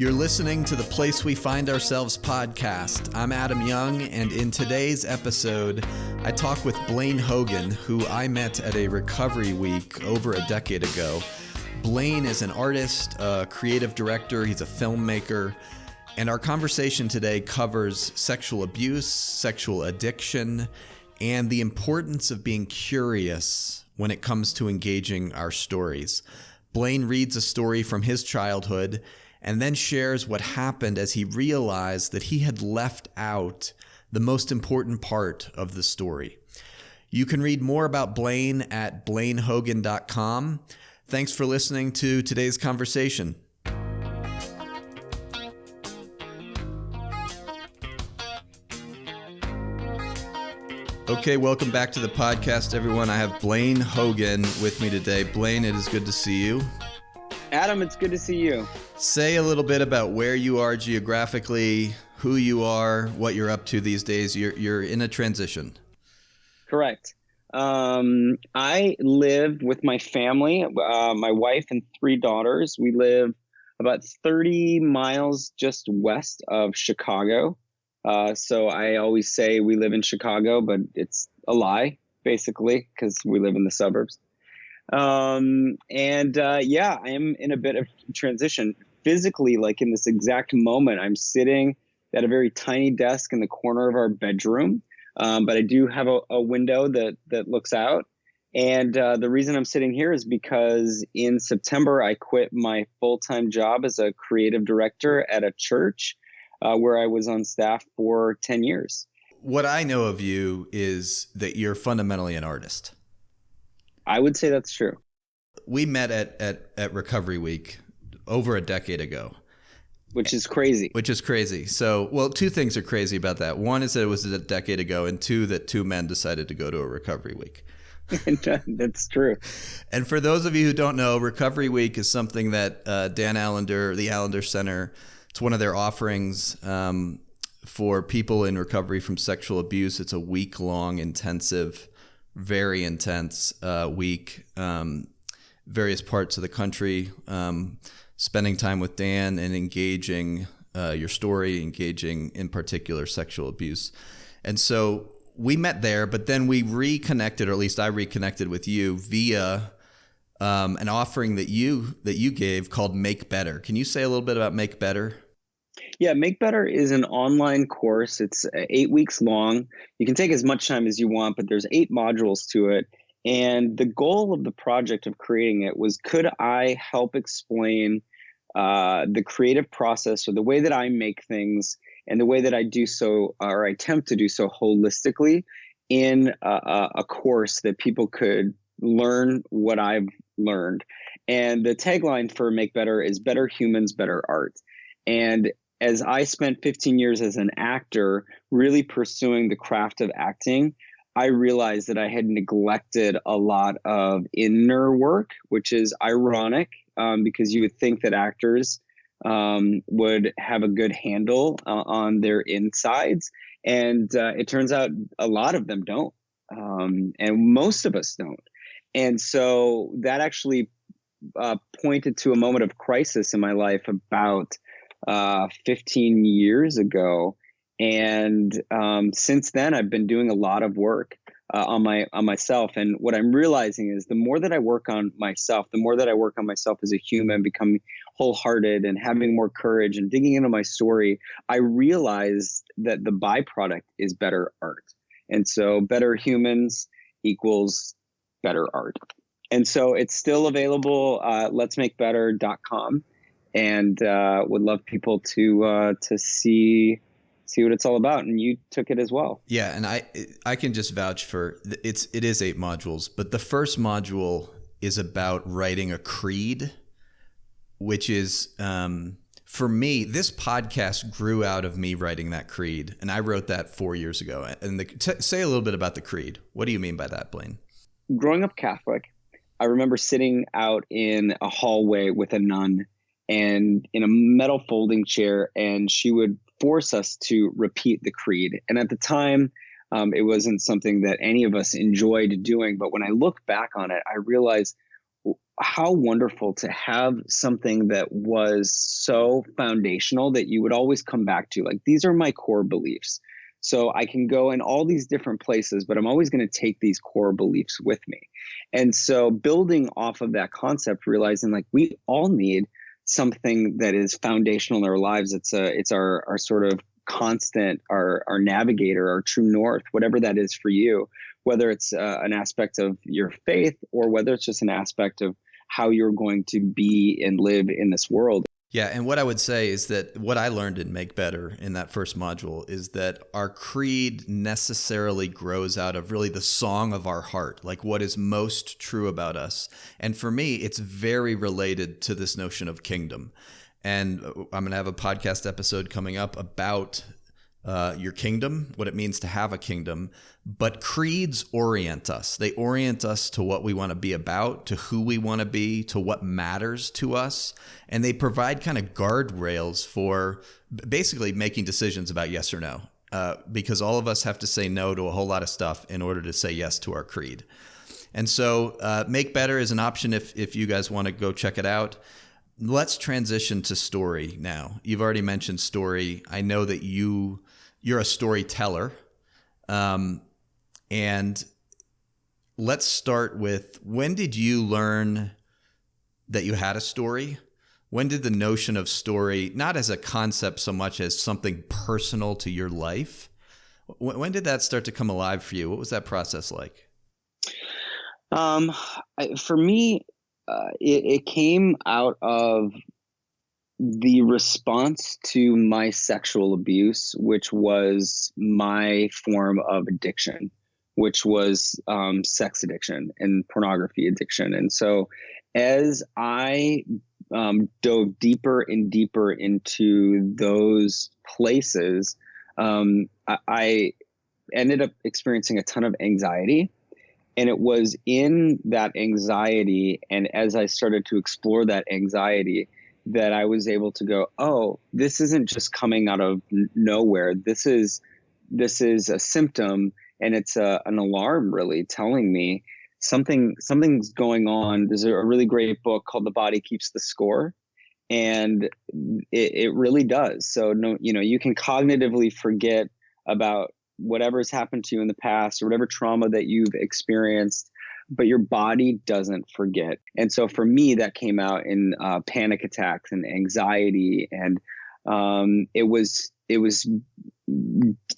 You're listening to the Place We Find Ourselves podcast. I'm Adam Young, and in today's episode, I talk with Blaine Hogan, who I met at a recovery week over a decade ago. Blaine is an artist, a creative director, he's a filmmaker, and our conversation today covers sexual abuse, sexual addiction, and the importance of being curious when it comes to engaging our stories. Blaine reads a story from his childhood and then shares what happened as he realized that he had left out the most important part of the story. You can read more about Blaine at blainehogan.com. Thanks for listening to today's conversation. Okay, welcome back to the podcast, everyone. I have Blaine Hogan with me today. Blaine, it is good to see you. Adam, it's good to see you. Say a little bit about where you are geographically, who you are, what you're up to these days. You're in a transition. Correct. I live with my family, my wife and 3 daughters. We live about 30 miles just west of Chicago. So I always say we live in Chicago, but it's a lie, basically, because we live in the suburbs. I am in a bit of transition. Physically, like in this exact moment, I'm sitting at a very tiny desk in the corner of our bedroom, but I do have a window that looks out. And the reason I'm sitting here is because in September, I quit my full-time job as a creative director at a church where I was on staff for 10 years. What I know of you is that you're fundamentally an artist. I would say that's true. We met at Recovery Week over a decade ago. Which is crazy. So, well, 2 things are crazy about that. One is that it was a decade ago, and 2, that 2 men decided to go to a Recovery Week. That's true. And for those of you who don't know, Recovery Week is something that Dan Allender, the Allender Center, it's one of their offerings for people in recovery from sexual abuse. It's a week-long, intensive, very intense week, various parts of the country, spending time with Dan and engaging your story, engaging in particular sexual abuse. And so we met there, but then we reconnected, or at least I reconnected with you via an offering that you gave called Make Better. Can you say a little bit about Make Better? Yeah, Make Better is an online course. It's 8 weeks long. You can take as much time as you want, but there's 8 modules to it. And the goal of the project of creating it was, could I help explain the creative process, or the way that I make things and the way that I do so, or I attempt to do so holistically, in a course that people could learn what I've learned. And the tagline for Make Better is Better Humans, Better Art. And as I spent 15 years as an actor, really pursuing the craft of acting, I realized that I had neglected a lot of inner work, which is ironic because you would think that actors would have a good handle on their insides. And it turns out a lot of them don't. And most of us don't. And so that actually pointed to a moment of crisis in my life about 15 years ago. And since then, I've been doing a lot of work on myself. And what I'm realizing is the more that I work on myself, as a human, becoming wholehearted and having more courage and digging into my story, I realize that the byproduct is better art. And so better humans equals better art. And so it's still available at letsmakebetter.com. And would love people to see what it's all about. And you took it as well. Yeah, and I can just vouch for it is 8 modules, but the first module is about writing a creed, which is for me, this podcast grew out of me writing that creed, and I wrote that 4 years ago. And say a little bit about the creed. What do you mean by that, Blaine? Growing up Catholic, I remember sitting out in a hallway with a nun and in a metal folding chair, and she would force us to repeat the creed. And at the time, it wasn't something that any of us enjoyed doing. But when I look back on it, I realized how wonderful to have something that was so foundational that you would always come back to. Like, these are my core beliefs. So I can go in all these different places, but I'm always going to take these core beliefs with me. And so building off of that concept, realizing like we all need something that is foundational in our lives. It's our sort of constant, our navigator, our true north, whatever that is for you, whether it's an aspect of your faith or whether it's just an aspect of how you're going to be and live in this world. Yeah, and what I would say is that what I learned in Make Better in that first module is that our creed necessarily grows out of really the song of our heart, like what is most true about us. And for me, it's very related to this notion of kingdom. And I'm going to have a podcast episode coming up about your kingdom, what it means to have a kingdom. But creeds orient us. They orient us to what we want to be about, to who we want to be, to what matters to us. And they provide kind of guardrails for basically making decisions about yes or no, because all of us have to say no to a whole lot of stuff in order to say yes to our creed. And so Make Better is an option if you guys want to go check it out. Let's transition to story now. You've already mentioned story. I know that you're a storyteller. And let's start with, when did you learn that you had a story? When did the notion of story, not as a concept so much as something personal to your life, when did that start to come alive for you? What was that process like? For me, it came out of the response to my sexual abuse, which was my form of addiction, which was sex addiction and pornography addiction. And so as I dove deeper and deeper into those places, I ended up experiencing a ton of anxiety. And it was in that anxiety, and as I started to explore that anxiety, that I was able to go, oh, this isn't just coming out of nowhere. This is a symptom, and it's an alarm, really telling me something's going on. There's a really great book called The Body Keeps the Score, and it really does. So no, you can cognitively forget about whatever's happened to you in the past or whatever trauma that you've experienced, but your body doesn't forget. And so for me, that came out in panic attacks and anxiety, and it was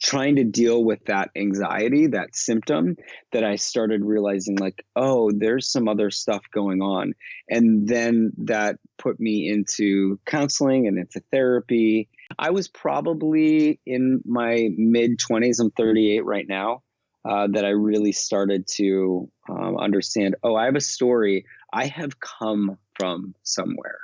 trying to deal with that anxiety, that symptom, that I started realizing like, oh, there's some other stuff going on. And then that put me into counseling and into therapy. I was probably in my mid 20s. I'm 38 right now. That I really started to understand, oh, I have a story. I have come from somewhere.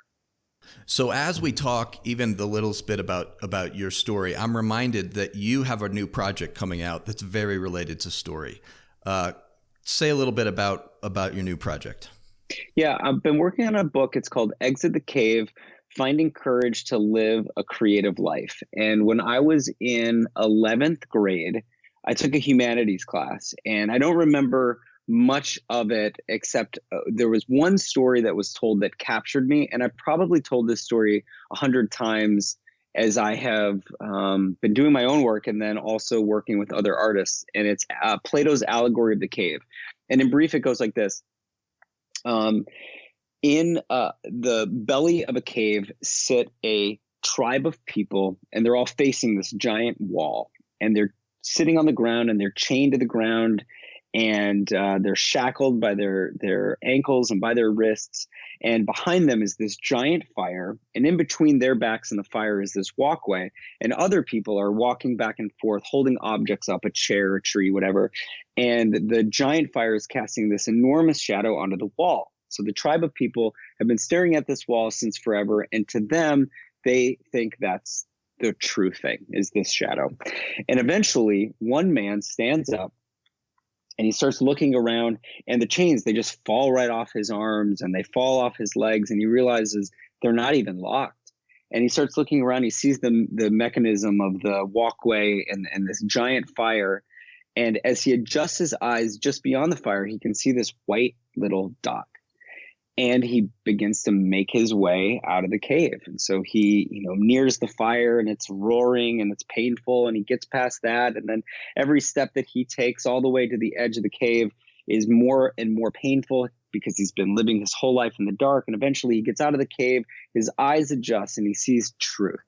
So as we talk even the little bit about your story, I'm reminded that you have a new project coming out that's very related to story. Say a little bit about your new project. Yeah, I've been working on a book. It's called Exit the Cave, Finding Courage to Live a Creative Life. And when I was in 11th grade, I took a humanities class, and I don't remember much of it except there was one story that was told that captured me. And I probably told this story 100 times as I have been doing my own work and then also working with other artists. And it's Plato's Allegory of the Cave. And in brief, it goes like this. In the belly of a cave sit a tribe of people, and they're all facing this giant wall, and they're sitting on the ground, and they're chained to the ground, and they're shackled by their ankles and by their wrists. And behind them is this giant fire, and in between their backs and the fire is this walkway, and other people are walking back and forth holding objects up, a chair, a tree, whatever. And the giant fire is casting this enormous shadow onto the wall. So the tribe of people have been staring at this wall since forever, and to them, they think that's the true thing, is this shadow. And eventually, one man stands up, and he starts looking around, and the chains, they just fall right off his arms, and they fall off his legs, and he realizes they're not even locked. And he starts looking around, he sees the mechanism of the walkway and this giant fire. And as he adjusts his eyes just beyond the fire, he can see this white little dot. and he begins to make his way out of the cave. And so he, nears the fire, and it's roaring and it's painful, and he gets past that. And then every step that he takes all the way to the edge of the cave is more and more painful because he's been living his whole life in the dark. And eventually he gets out of the cave, his eyes adjust, and he sees truth.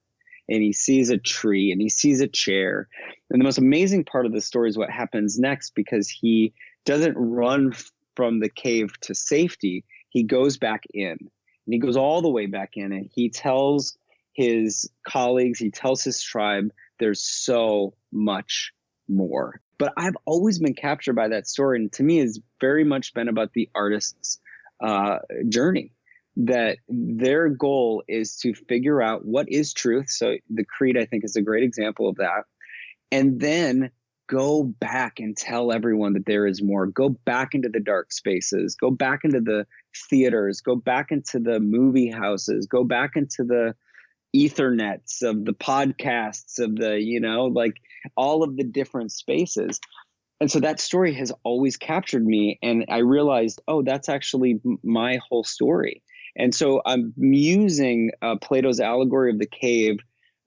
And he sees a tree, and he sees a chair. And the most amazing part of the story is what happens next, because he doesn't run from the cave to safety. He goes back in, and he goes all the way back in, and he tells his colleagues, he tells his tribe, there's so much more. But I've always been captured by that story. And to me, it's very much been about the artist's journey, that their goal is to figure out what is truth. So the Creed, I think, is a great example of that. And then go back and tell everyone that there is more. Go back into the dark spaces, go back into the theaters, go back into the movie houses, go back into the ethernets of the podcasts of the, like all of the different spaces. And so that story has always captured me. And I realized, oh, that's actually my whole story. And so I'm using Plato's allegory of the cave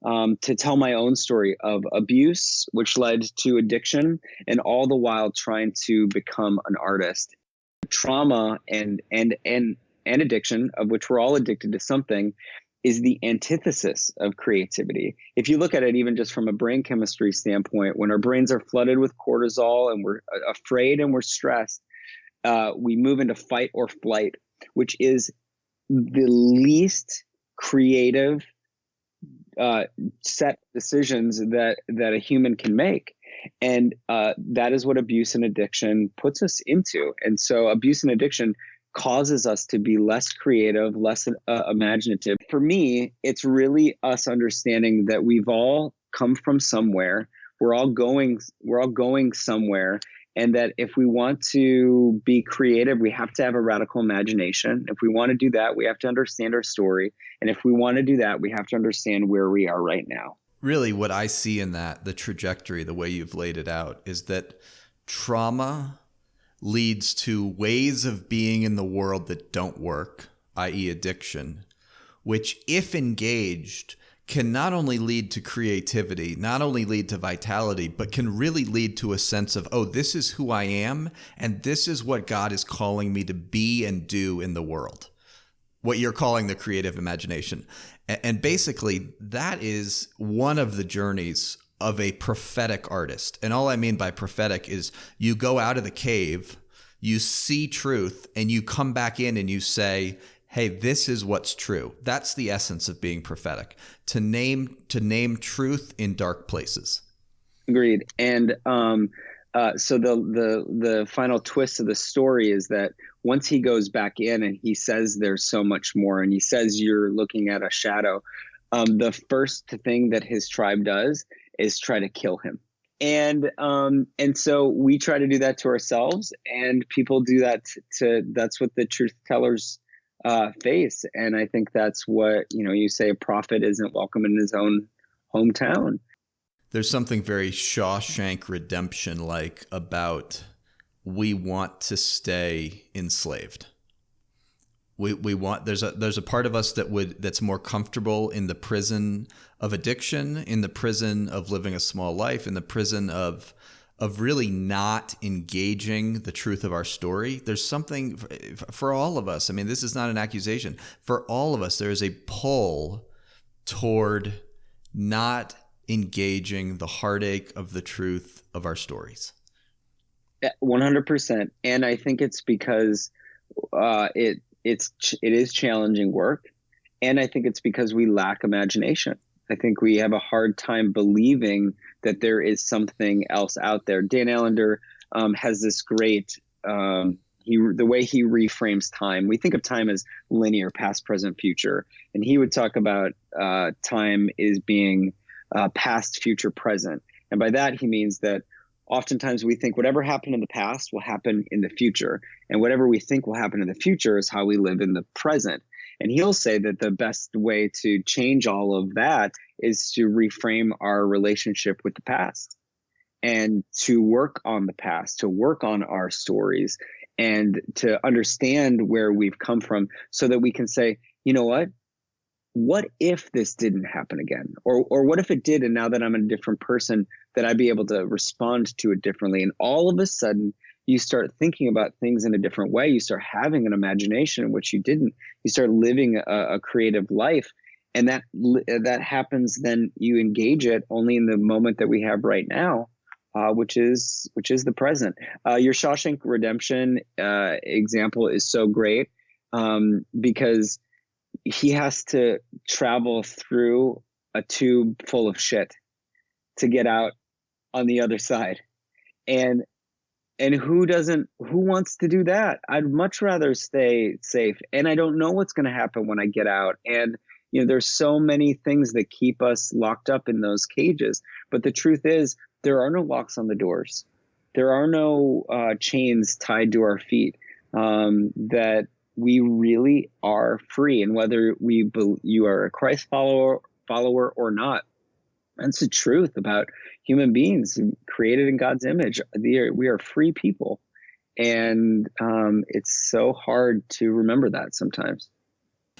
to tell my own story of abuse, which led to addiction, and all the while trying to become an artist. Trauma and addiction, of which we're all addicted to something, is the antithesis of creativity. If you look at it even just from a brain chemistry standpoint, when our brains are flooded with cortisol and we're afraid and we're stressed, we move into fight or flight, which is the least creative set decisions that a human can make. And that is what abuse and addiction puts us into. And so abuse and addiction causes us to be less creative, less imaginative. For me, it's really us understanding that we've all come from somewhere. We're all going somewhere. And that if we want to be creative, we have to have a radical imagination. If we want to do that, we have to understand our story. And if we want to do that, we have to understand where we are right now. Really, what I see in that, the trajectory, the way you've laid it out, is that trauma leads to ways of being in the world that don't work, i.e. addiction, which, if engaged, can not only lead to creativity, not only lead to vitality, but can really lead to a sense of, oh, this is who I am, and this is what God is calling me to be and do in the world. What you're calling the creative imagination. And basically, that is one of the journeys of a prophetic artist. And all I mean by prophetic is you go out of the cave, you see truth, and you come back in and you say, hey, this is what's true. That's the essence of being prophetic, to name truth in dark places. Agreed. And so the final twist of the story is that once he goes back in and he says there's so much more, and he says you're looking at a shadow, the first thing that his tribe does is try to kill him. And so we try to do that to ourselves, and people do that that's what the truth tellers face. And I think that's what, you say a prophet isn't welcome in his own hometown. There's something very Shawshank Redemption-like about we want to stay enslaved. We want, there's a part of us that's more comfortable in the prison of addiction, in the prison of living a small life, in the prison of really not engaging the truth of our story. There's something for all of us. I mean, this is not an accusation. For all of us, there is a pull toward not engaging the heartache of the truth of our stories. 100%. And I think it's because it is challenging work. And I think it's because we lack imagination. I think we have a hard time believing that there is something else out there. Dan Allender has this great, the way he reframes time. We think of time as linear, past, present, future. And he would talk about time as being past, future, present. And by that, he means that oftentimes we think whatever happened in the past will happen in the future. And whatever we think will happen in the future is how we live in the present. And he'll say that the best way to change all of that is to reframe our relationship with the past and to work on the past, to work on our stories. and to understand where we've come from so that we can say, you know what if this didn't happen again? Or what if it did, and now that I'm a different person, that I'd be able to respond to it differently? And all of a sudden, you start thinking about things in a different way. You start having an imagination in which you didn't. You start living a creative life. And that happens, then you engage it only in the moment that we have right now, which is the present. Your Shawshank Redemption example is so great because he has to travel through a tube full of shit to get out on the other side. And who wants to do that? I'd much rather stay safe. And I don't know what's going to happen when I get out. And there's so many things that keep us locked up in those cages. But the truth is, there are no locks on the doors. There are no chains tied to our feet. That we really are free. And whether you are a Christ follower or not, that's the truth about human beings created in God's image. We are free people. And it's so hard to remember that sometimes.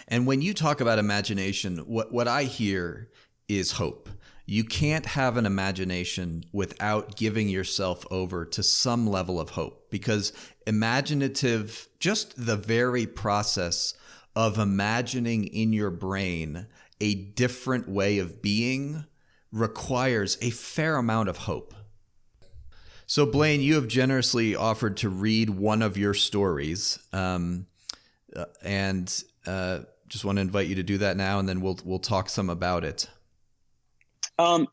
And when you talk about imagination, what I hear is hope. You can't have an imagination without giving yourself over to some level of hope, because imaginative, just the very process of imagining in your brain a different way of being requires a fair amount of hope. So Blaine, you have generously offered to read one of your stories, and just want to invite you to do that now, and then we'll talk some about it.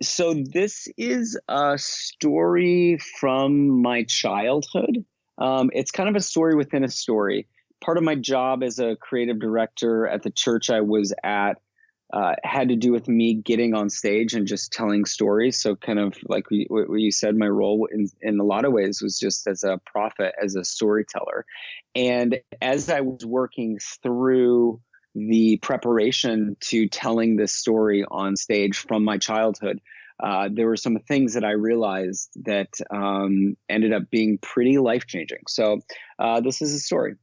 So this is a story from my childhood. It's kind of a story within a story. Part of my job as a creative director at the church I was at had to do with me getting on stage and just telling stories. So kind of like what you said, my role in a lot of ways was just as a prophet, as a storyteller. And as I was working through the preparation to telling this story on stage from my childhood, there were some things that I realized that ended up being pretty life-changing. So this is a story.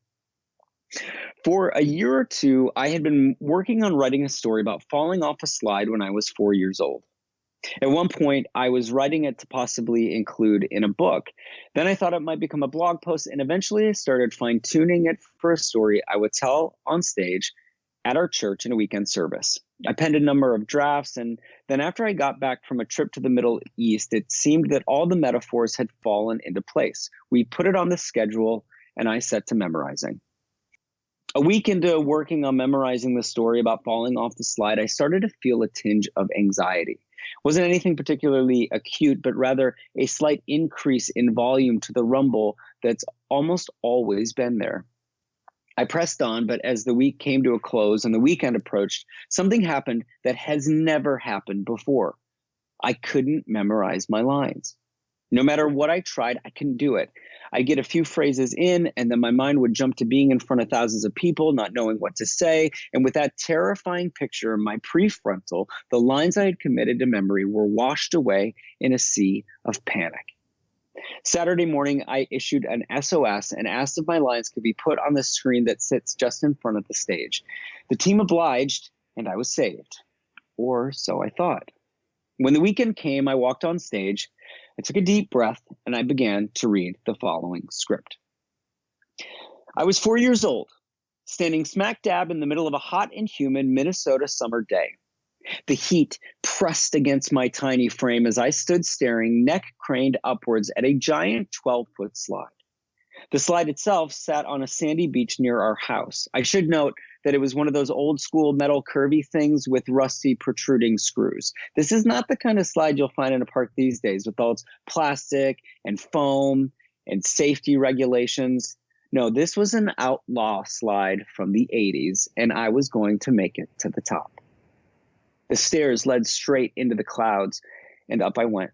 For a year or two, I had been working on writing a story about falling off a slide when I was 4 years old. At one point, I was writing it to possibly include in a book. Then I thought it might become a blog post, and eventually I started fine-tuning it for a story I would tell on stage at our church in a weekend service. I penned a number of drafts, and then after I got back from a trip to the Middle East, it seemed that all the metaphors had fallen into place. We put it on the schedule, and I set to memorizing. A week into working on memorizing the story about falling off the slide, I started to feel a tinge of anxiety. It wasn't anything particularly acute, but rather a slight increase in volume to the rumble that's almost always been there. I pressed on, but as the week came to a close and the weekend approached, something happened that has never happened before. I couldn't memorize my lines. No matter what I tried, I couldn't do it. I'd get a few phrases in, and then my mind would jump to being in front of thousands of people, not knowing what to say. And with that terrifying picture in my prefrontal, the lines I had committed to memory were washed away in a sea of panic. Saturday morning, I issued an SOS and asked if my lines could be put on the screen that sits just in front of the stage. The team obliged, and I was saved. Or so I thought. When the weekend came, I walked on stage. I took a deep breath, and I began to read the following script. I was 4 years old, standing smack dab in the middle of a hot and humid Minnesota summer day. The heat pressed against my tiny frame as I stood staring, neck craned upwards at a giant 12-foot slide. The slide itself sat on a sandy beach near our house. I should note that it was one of those old school metal curvy things with rusty protruding screws. This is not the kind of slide you'll find in a park these days with all its plastic and foam and safety regulations. No, this was an outlaw slide from the 80s, and I was going to make it to the top. The stairs led straight into the clouds, and up I went.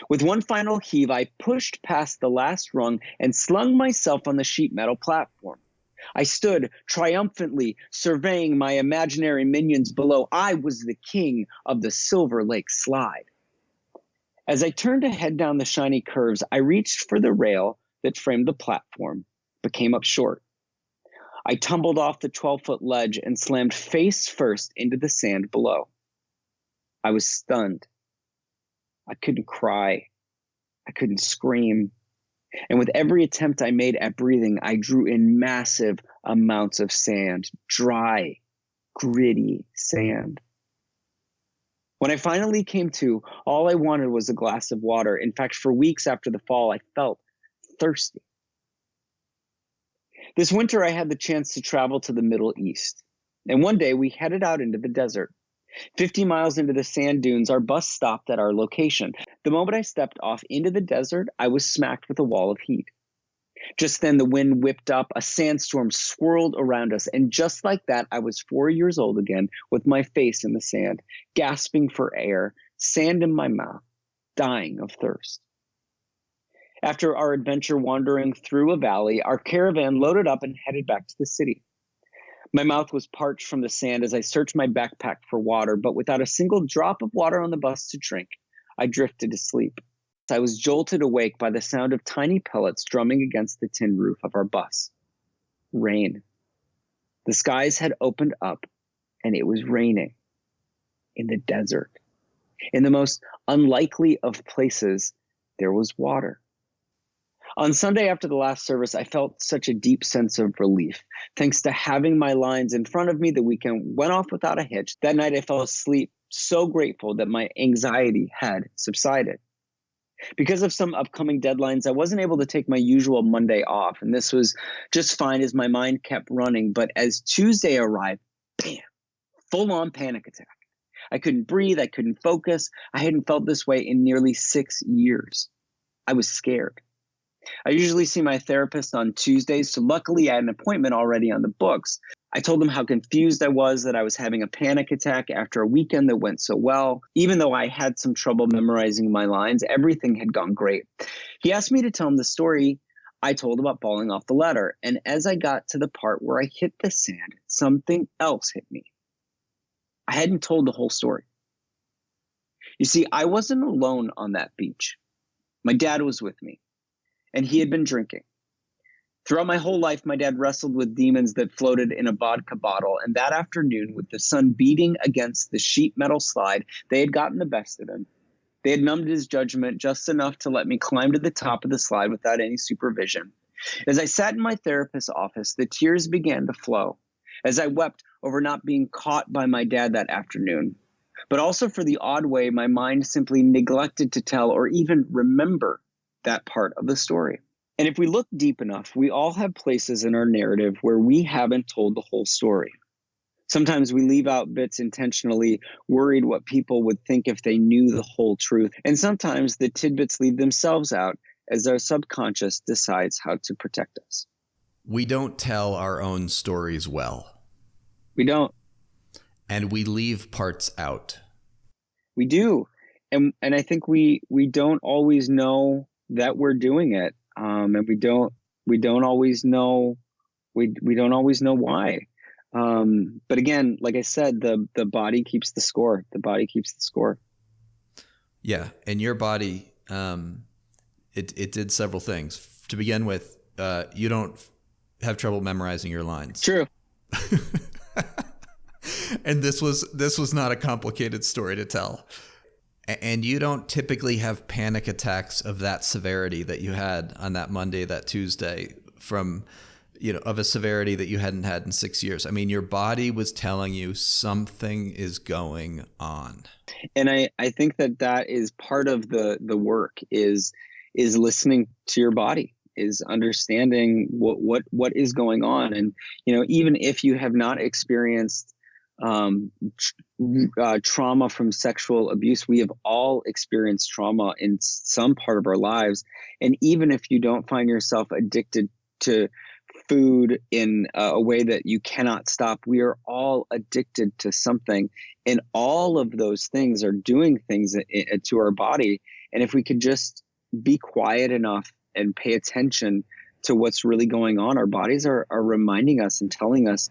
With one final heave, I pushed past the last rung and slung myself on the sheet metal platform. I stood triumphantly surveying my imaginary minions below. I was the king of the Silver Lake slide. As I turned to head down the shiny curves, I reached for the rail that framed the platform, but came up short. I tumbled off the 12-foot ledge and slammed face first into the sand below. I was stunned. I couldn't cry. I couldn't scream. And with every attempt I made at breathing, I drew in massive amounts of sand, dry, gritty sand. When I finally came to, all I wanted was a glass of water. In fact, for weeks after the fall, I felt thirsty. This winter, I had the chance to travel to the Middle East. And one day, we headed out into the desert. 50 miles into the sand dunes, our bus stopped at our location. The moment I stepped off into the desert, I was smacked with a wall of heat. Just then, the wind whipped up, a sandstorm swirled around us, and just like that, I was 4 years old again, with my face in the sand, gasping for air, sand in my mouth, dying of thirst. After our adventure wandering through a valley, our caravan loaded up and headed back to the city. My mouth was parched from the sand as I searched my backpack for water, but without a single drop of water on the bus to drink, I drifted to sleep. I was jolted awake by the sound of tiny pellets drumming against the tin roof of our bus. Rain. The skies had opened up, and it was raining. In the desert. In the most unlikely of places, there was water. On Sunday after the last service, I felt such a deep sense of relief. Thanks to having my lines in front of me, the weekend went off without a hitch. That night I fell asleep so grateful that my anxiety had subsided. Because of some upcoming deadlines, I wasn't able to take my usual Monday off, and this was just fine as my mind kept running. But as Tuesday arrived, bam, full-on panic attack. I couldn't breathe, I couldn't focus. I hadn't felt this way in nearly 6 years. I was scared. I usually see my therapist on Tuesdays, so luckily I had an appointment already on the books. I told him how confused I was that I was having a panic attack after a weekend that went so well. Even though I had some trouble memorizing my lines, everything had gone great. He asked me to tell him the story I told about falling off the ladder, and as I got to the part where I hit the sand, something else hit me. I hadn't told the whole story. You see, I wasn't alone on that beach. My dad was with me. And he had been drinking. Throughout my whole life, my dad wrestled with demons that floated in a vodka bottle. And that afternoon, with the sun beating against the sheet metal slide, they had gotten the best of him. They had numbed his judgment just enough to let me climb to the top of the slide without any supervision. As I sat in my therapist's office, the tears began to flow as I wept over not being caught by my dad that afternoon, but also for the odd way my mind simply neglected to tell or even remember that part of the story. And if we look deep enough, we all have places in our narrative where we haven't told the whole story. Sometimes we leave out bits intentionally, worried what people would think if they knew the whole truth. And sometimes the tidbits leave themselves out as our subconscious decides how to protect us. We don't tell our own stories well. We don't. And we leave parts out. We do. And I think we don't always know that we're doing it, and we don't always know why. But again, like I said, the body keeps the score. The body keeps the score. Yeah, and your body, it did several things. To begin with, you don't have trouble memorizing your lines. True. And this was not a complicated story to tell. And you don't typically have panic attacks of that severity that you had on that Monday, that Tuesday, from, of a severity that you hadn't had in 6 years. I mean, your body was telling you something is going on. And I think that is part of the work is listening to your body, is understanding what is going on. And, even if you have not experienced trauma from sexual abuse, we have all experienced trauma in some part of our lives. And even if you don't find yourself addicted to food in a way that you cannot stop, we are all addicted to something. And all of those things are doing things to our body. And if we could just be quiet enough and pay attention to what's really going on, our bodies are reminding us and telling us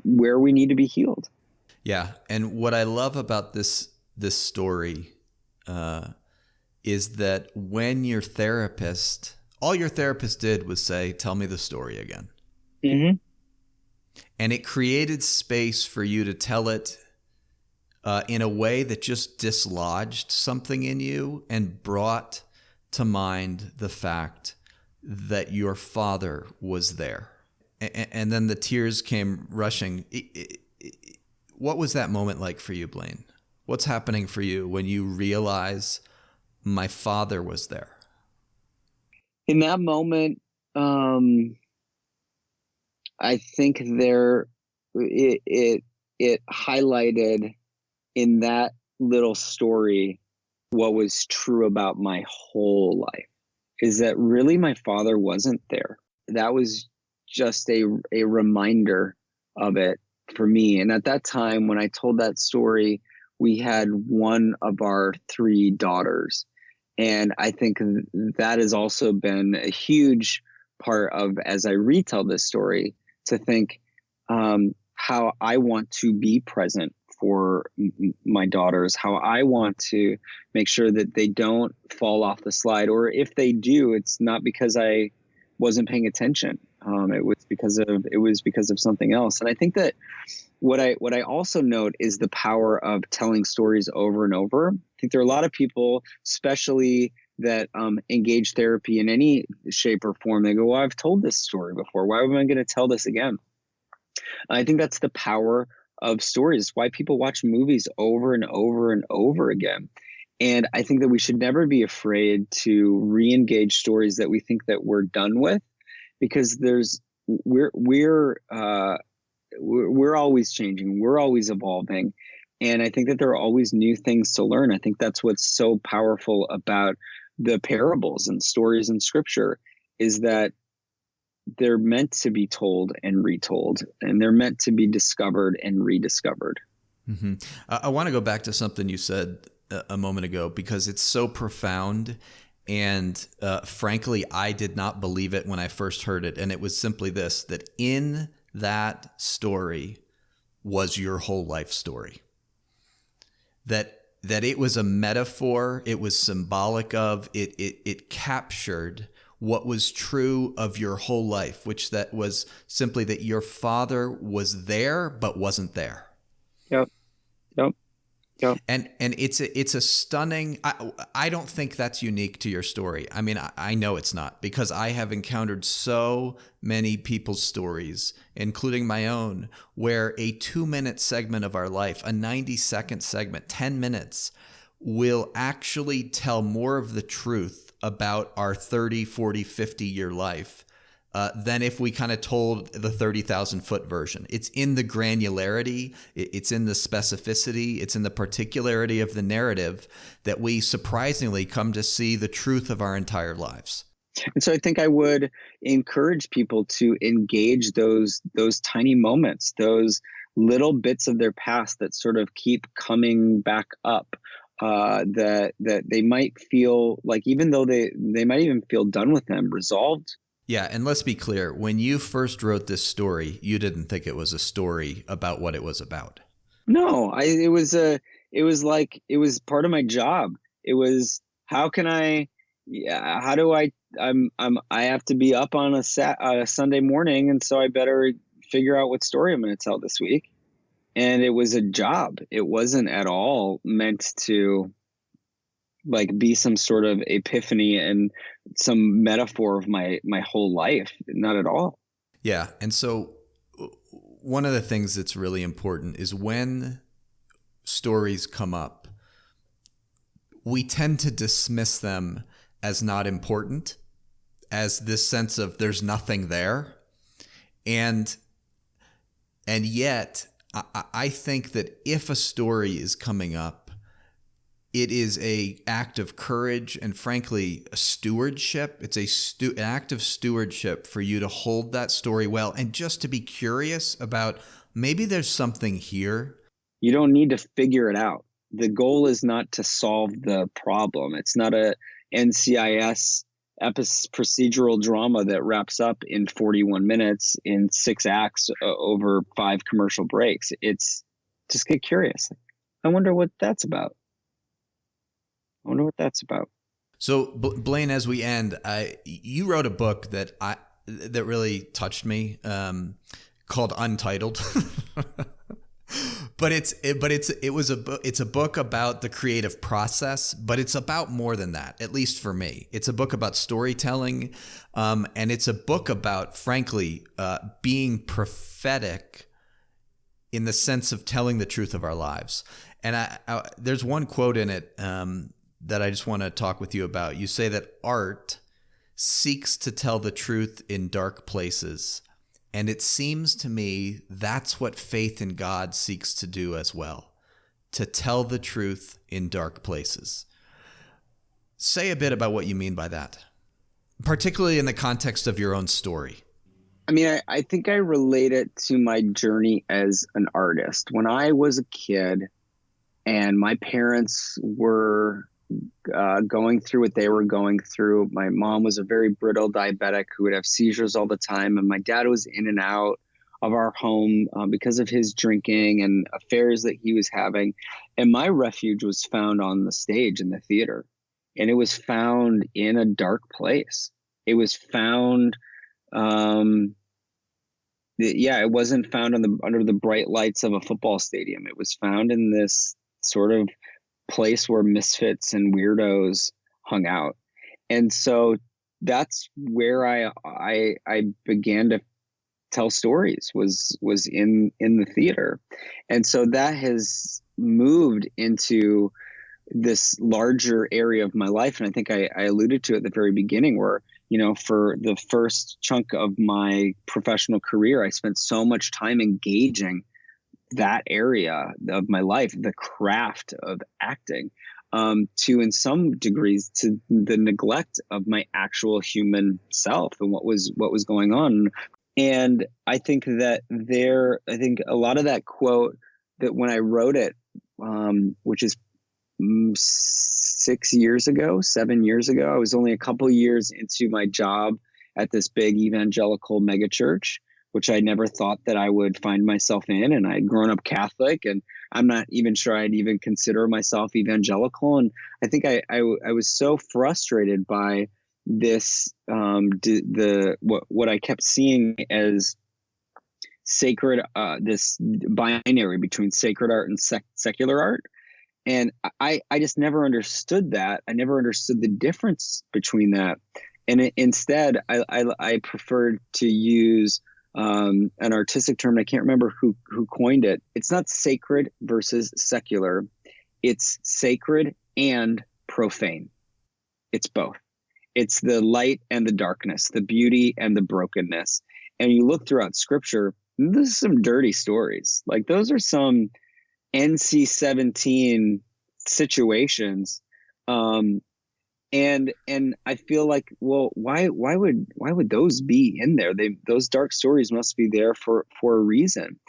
where we need to be healed. Yeah. And what I love about this story is that when your therapist All your therapist did was say, tell me the story again. Mm-hmm. And it created space for you to tell it in a way that just dislodged something in you and brought to mind the fact that your father was there. And then the tears came rushing. What was that moment like for you, Blaine? What's happening for you when you realize my father was there? In that moment, I think it highlighted in that little story what was true about my whole life, is that really my father wasn't there. That was just a reminder of it for me. And at that time, when I told that story, we had one of our three daughters. And I think that has also been a huge part of, as I retell this story, to think how I want to be present for my daughters, how I want to make sure that they don't fall off the slide, or if they do, it's not because I wasn't paying attention. It was because of something else. And I think that what I also note is the power of telling stories over and over. I think there are a lot of people, especially that engage therapy in any shape or form. They go, well, I've told this story before. Why am I going to tell this again? And I think that's the power of stories. It's why people watch movies over and over and over again. And I think that we should never be afraid to re-engage stories that we think that we're done with, because we're always changing. We're always evolving. And I think that there are always new things to learn. I think that's what's so powerful about the parables and stories in scripture, is that they're meant to be told and retold, and they're meant to be discovered and rediscovered. Mm-hmm. I want to go back to something you said a moment ago, because it's so profound. And frankly, I did not believe it when I first heard it. And it was simply this, that in that story was your whole life story. That it was a metaphor, it was symbolic of, it captured what was true of your whole life, which that was simply that your father was there but wasn't there. Yep. Yep. Yep. And it's a stunning, I don't think that's unique to your story. I mean, I know it's not, because I have encountered so many people's stories, including my own, where a 2-minute segment of our life, a 90-second segment, 10 minutes, will actually tell more of the truth about our 30, 40, 50-year life than if we kind of told the 30,000-foot version. It's in the granularity, it's in the specificity, it's in the particularity of the narrative that we surprisingly come to see the truth of our entire lives. And so I think I would encourage people to engage those tiny moments, those little bits of their past that sort of keep coming back up. That they might feel like, even though they might even feel done with them, resolved. Yeah, and let's be clear, when you first wrote this story, you didn't think it was a story about what it was about. No, it was part of my job. It was, how do I have to be up on a Sunday morning, and so I better figure out what story I'm going to tell this week. And it was a job. It wasn't at all meant to like be some sort of epiphany and some metaphor of my whole life. Not at all. Yeah. And so one of the things that's really important is when stories come up, we tend to dismiss them as not important, as this sense of there's nothing there. And yet I think that if a story is coming up, it is an act of courage and, frankly, a stewardship. It's an act of stewardship for you to hold that story well and just to be curious about maybe there's something here. You don't need to figure it out. The goal is not to solve the problem. It's not a NCIS procedural drama that wraps up in 41 minutes in 6 acts over 5 commercial breaks. It's just get curious. I wonder what that's about. So Blaine, as we end, you wrote a book that really touched me, called Untitled. But it's a book about the creative process, but it's about more than that, at least for me. It's a book about storytelling, and it's a book about, frankly, being prophetic in the sense of telling the truth of our lives. And there's one quote in it that I just want to talk with you about. You say that art seeks to tell the truth in dark places. And it seems to me that's what faith in God seeks to do as well, to tell the truth in dark places. Say a bit about what you mean by that, particularly in the context of your own story. I mean, I think I relate it to my journey as an artist. When I was a kid and my parents were going through what they were going through. My mom was a very brittle diabetic who would have seizures all the time. And my dad was in and out of our home because of his drinking and affairs that he was having. And my refuge was found on the stage in the theater. And it was found in a dark place. It was found, it wasn't found under the bright lights of a football stadium. It was found in this sort of place where misfits and weirdos hung out. And so that's where I began to tell stories, was in the theater. And so that has moved into this larger area of my life. And I think I alluded to it at the very beginning, where, for the first chunk of my professional career, I spent so much time engaging that area of my life, the craft of acting, to, in some degrees, to the neglect of my actual human self and what was going on. And I think that I think a lot of that quote, that when I wrote it, which is 7 years ago, I was only a couple years into my job at this big evangelical megachurch, which I never thought that I would find myself in. And I'd grown up Catholic, and I'm not even sure I'd even consider myself evangelical. And I think I was so frustrated by this, what I kept seeing as sacred, this binary between sacred art and secular art. And I just never understood that. I never understood the difference between that. And instead, I preferred to use an artistic term. I can't remember who coined it. It's not sacred versus secular. It's sacred and profane. It's both. It's the light and the darkness, the beauty and the brokenness. And you look throughout Scripture, this is some dirty stories. Like, those are some NC-17 situations. And I feel like, well, why would those be in there? Those dark stories must be there for a reason.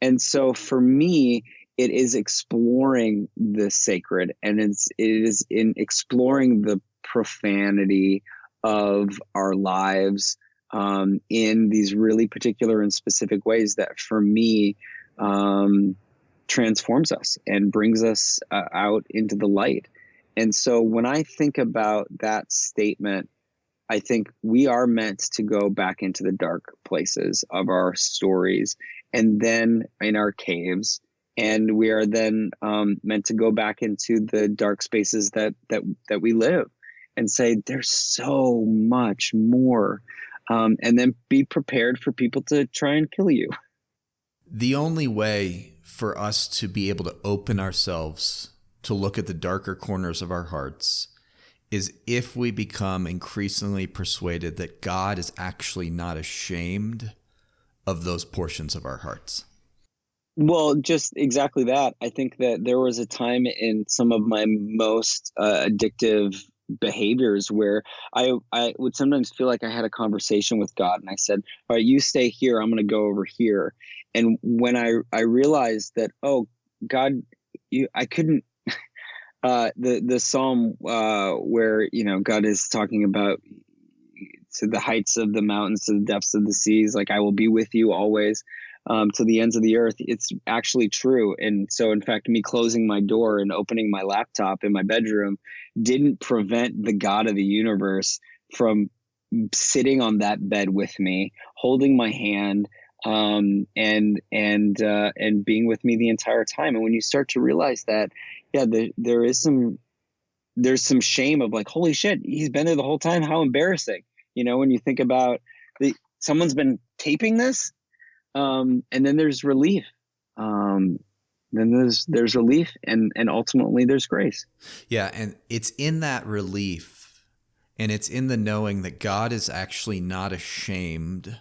And so for me, it is exploring the sacred, and it is in exploring the profanity of our lives, in these really particular and specific ways that, for me, transforms us and brings us out into the light. And so when I think about that statement, I think we are meant to go back into the dark places of our stories, and then in our caves. And we are then meant to go back into the dark spaces that we live, and say, there's so much more. And then be prepared for people to try and kill you. The only way for us to be able to open ourselves to look at the darker corners of our hearts is if we become increasingly persuaded that God is actually not ashamed of those portions of our hearts. Well, just exactly that. I think that there was a time in some of my most addictive behaviors where I would sometimes feel like I had a conversation with God, and I said, all right, you stay here, I'm going to go over here. And when I realized that, oh, God, I couldn't, the Psalm where, God is talking about, to the heights of the mountains, to the depths of the seas, like, I will be with you always. to the ends of the earth. It's actually true. And so, in fact, me closing my door and opening my laptop in my bedroom didn't prevent the God of the universe from sitting on that bed with me, holding my hand, and being with me the entire time. And when you start to realize that, yeah, there's some shame of like, holy shit, he's been there the whole time. How embarrassing, when you think about someone's been taping this, and then there's relief. Then there's relief, and ultimately there's grace. Yeah, and it's in that relief, and it's in the knowing that God is actually not ashamed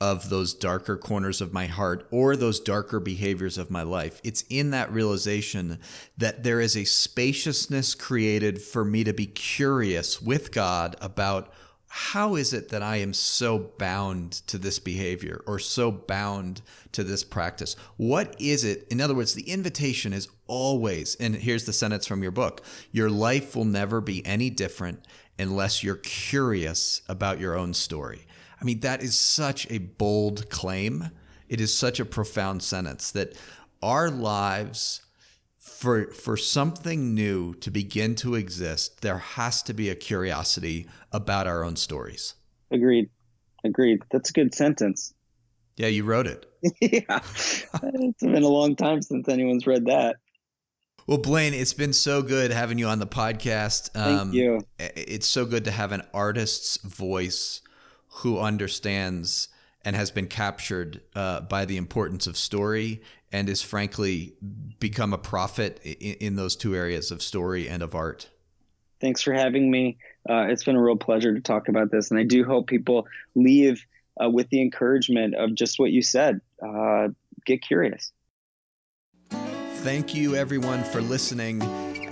of those darker corners of my heart or those darker behaviors of my life. It's in that realization that there is a spaciousness created for me to be curious with God about how is it that I am so bound to this behavior or so bound to this practice? What is it? In other words, the invitation is always, and here's the sentence from your book, your life will never be any different unless you're curious about your own story. I mean, that is such a bold claim. It is such a profound sentence that our lives, for something new to begin to exist, there has to be a curiosity about our own stories. Agreed. That's a good sentence. Yeah, you wrote it. Yeah. It's been a long time since anyone's read that. Well, Blaine, it's been so good having you on the podcast. Thank you. It's so good to have an artist's voice who understands and has been captured by the importance of story and is frankly become a prophet in those two areas of story and of art. Thanks for having me. It's been a real pleasure to talk about this. And I do hope people leave with the encouragement of just what you said. Get curious. Thank you, everyone, for listening.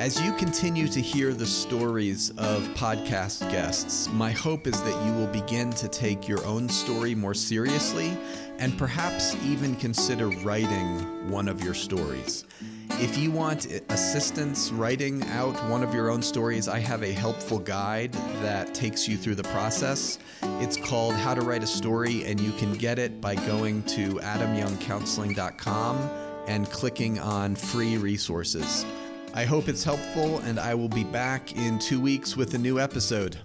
As you continue to hear the stories of podcast guests, my hope is that you will begin to take your own story more seriously and perhaps even consider writing one of your stories. If you want assistance writing out one of your own stories, I have a helpful guide that takes you through the process. It's called How to Write a Story, and you can get it by going to adamyoungcounseling.com and clicking on free resources. I hope it's helpful, and I will be back in 2 weeks with a new episode.